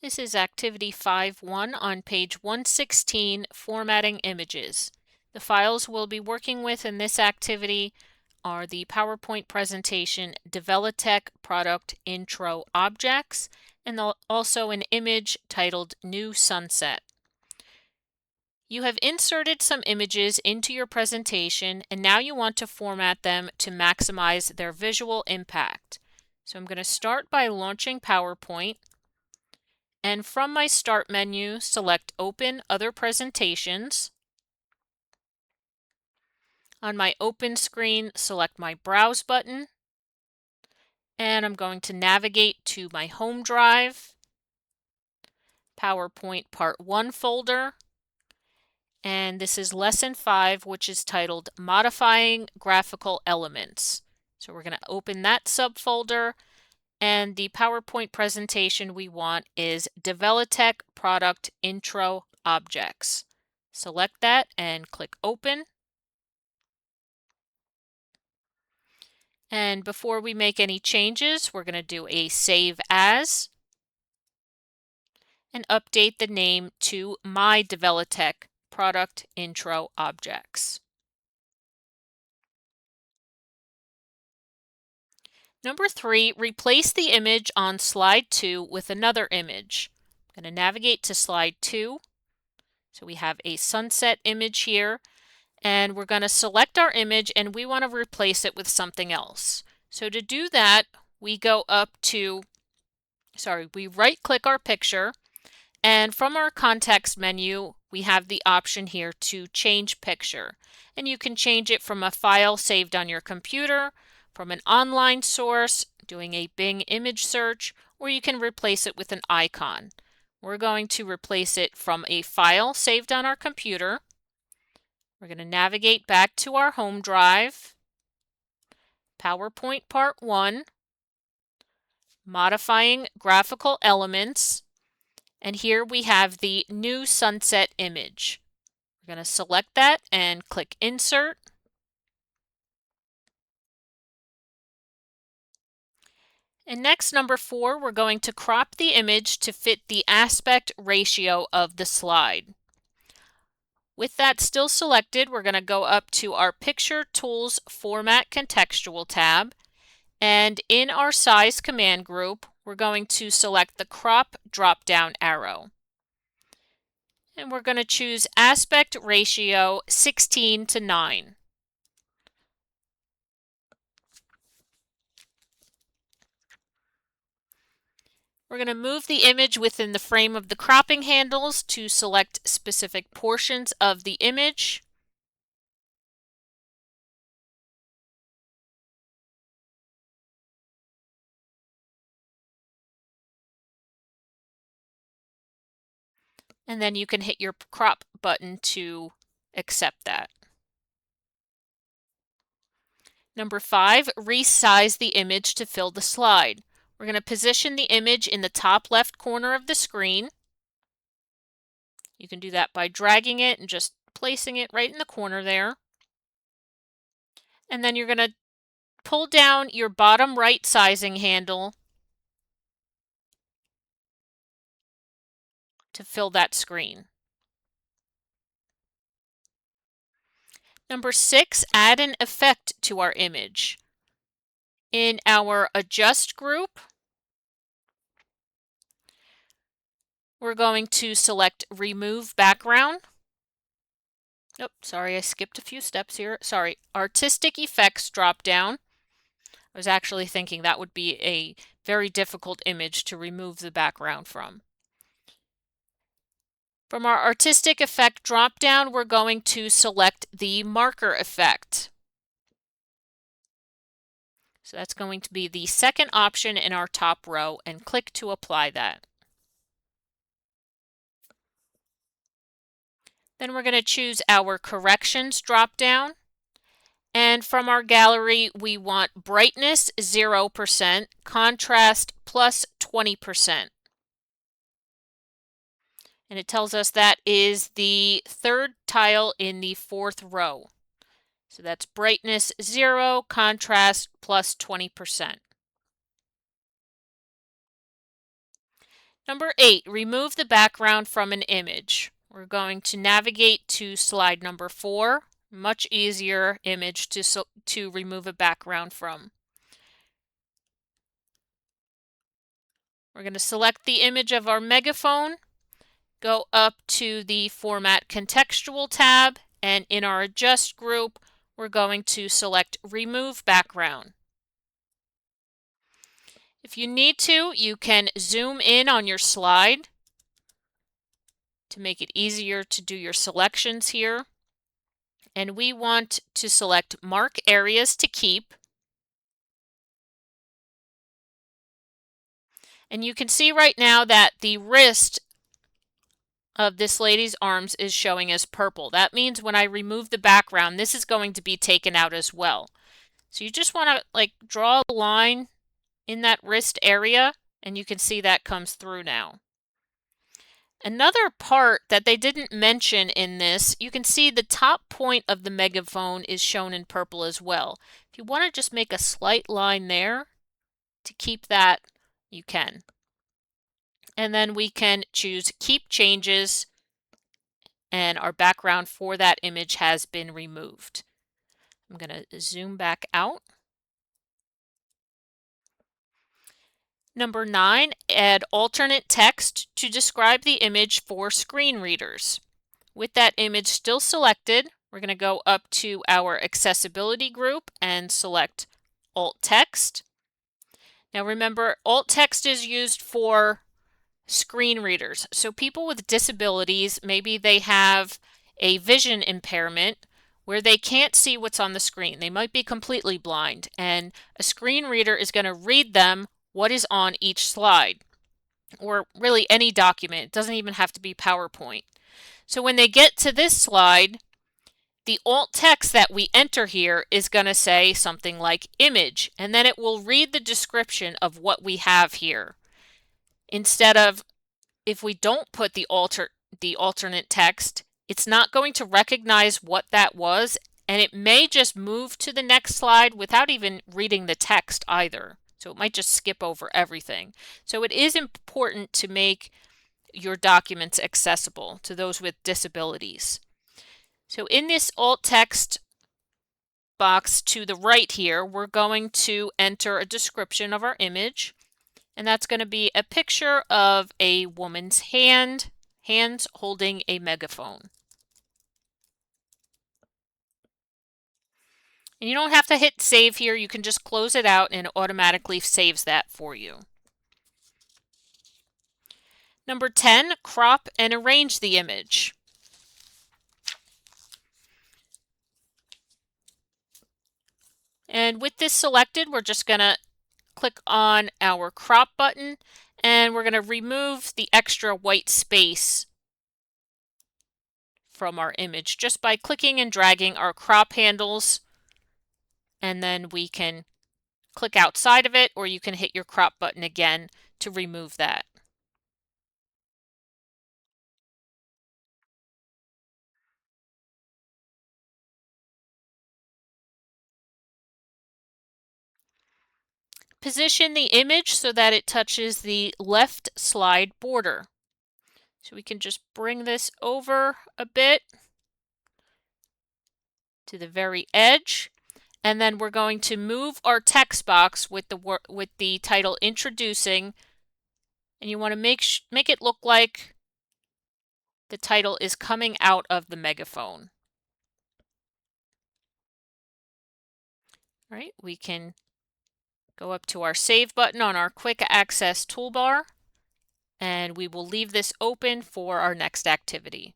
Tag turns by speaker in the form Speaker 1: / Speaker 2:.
Speaker 1: This is Activity 5.1 on page 116, Formatting Images. The files we'll be working with in this activity are the PowerPoint presentation Develotech Product Intro Objects and also an image titled New Sunset. You have inserted some images into your presentation and now you want to format them to maximize their visual impact. So I'm going to start by launching PowerPoint. And from my Start menu, select Open Other Presentations. On my Open screen, select my Browse button. And I'm going to navigate to my Home Drive, PowerPoint Part 1 folder. And this is Lesson 5, which is titled Modifying Graphical Elements. So we're going to open that subfolder. And the PowerPoint presentation we want is Develotech Product Intro Objects. Select that and click Open. And before we make any changes, we're going to do a Save As and update the name to My Develotech Product Intro Objects. Number 3, replace the image on slide 2 with another image. I'm going to navigate to slide 2. So we have a sunset image here, and we're going to select our image and we want to replace it with something else. So to do that, we right-click our picture, and from our context menu, we have the option here to change picture. And you can change it from a file saved on your computer, from an online source, doing a Bing image search, or you can replace it with an icon. We're going to replace it from a file saved on our computer. We're going to navigate back to our home drive, PowerPoint Part 1, Modifying Graphical Elements, and here we have the new sunset image. We're going to select that and click Insert. And next, number 4, we're going to crop the image to fit the aspect ratio of the slide. With that still selected, we're going to go up to our Picture Tools Format Contextual tab. And in our Size command group, we're going to select the Crop drop-down arrow. And we're going to choose Aspect Ratio 16:9. We're going to move the image within the frame of the cropping handles to select specific portions of the image. And then you can hit your crop button to accept that. Number 5, resize the image to fill the slide. We're going to position the image in the top left corner of the screen. You can do that by dragging it and just placing it right in the corner there. And then you're going to pull down your bottom right sizing handle to fill that screen. Number 6, add an effect to our image. In our Adjust group, we're going to select Remove Background. Oh, sorry, I skipped a few steps here. Sorry, Artistic Effects drop-down. I was actually thinking that would be a very difficult image to remove the background from. From our Artistic Effect drop-down, we're going to select the Marker effect. So that's going to be the second option in our top row, and click to apply that. Then we're going to choose our Corrections drop-down. And from our gallery, we want Brightness 0%, Contrast plus 20%. And it tells us that is the third tile in the fourth row. So that's Brightness 0, Contrast plus 20%. Number 8, remove the background from an image. We're going to navigate to slide number 4. Much easier image to remove a background from. We're going to select the image of our megaphone, go up to the Format Contextual tab, and in our Adjust group, we're going to select Remove Background. If you need to, you can zoom in on your slide to make it easier to do your selections here. And we want to select Mark Areas to Keep. And you can see right now that the wrist of this lady's arms is showing as purple. That means when I remove the background, this is going to be taken out as well. So you just want to draw a line in that wrist area, and you can see that comes through now. Another part that they didn't mention in this, you can see the top point of the megaphone is shown in purple as well. If you want to just make a slight line there to keep that, you can. And then we can choose Keep Changes, and our background for that image has been removed. I'm going to zoom back out. Number 9, add alternate text to describe the image for screen readers. With that image still selected, we're going to go up to our accessibility group and select alt text. Now remember, alt text is used for screen readers. So people with disabilities, maybe they have a vision impairment where they can't see what's on the screen. They might be completely blind, and a screen reader is going to read them what is on each slide, or really any document. It doesn't even have to be PowerPoint. So when they get to this slide, the alt text that we enter here is going to say something like image, and then it will read the description of what we have here. Instead of, if we don't put the alternate text, it's not going to recognize what that was, and it may just move to the next slide without even reading the text either. So it might just skip over everything. So it is important to make your documents accessible to those with disabilities. So in this alt text box to the right here, we're going to enter a description of our image, and that's going to be a picture of a woman's hands holding a megaphone. And you don't have to hit save here. You can just close it out and it automatically saves that for you. Number 10, crop and arrange the image. And with this selected, we're just going to click on our crop button, and we're going to remove the extra white space from our image just by clicking and dragging our crop handles, and then we can click outside of it, or you can hit your crop button again to remove that. Position the image so that it touches the left slide border. So we can just bring this over a bit to the very edge, and then we're going to move our text box with the title Introducing, and you want to make it look like the title is coming out of the megaphone. All right, we can go up to our Save button on our Quick Access toolbar, and we will leave this open for our next activity.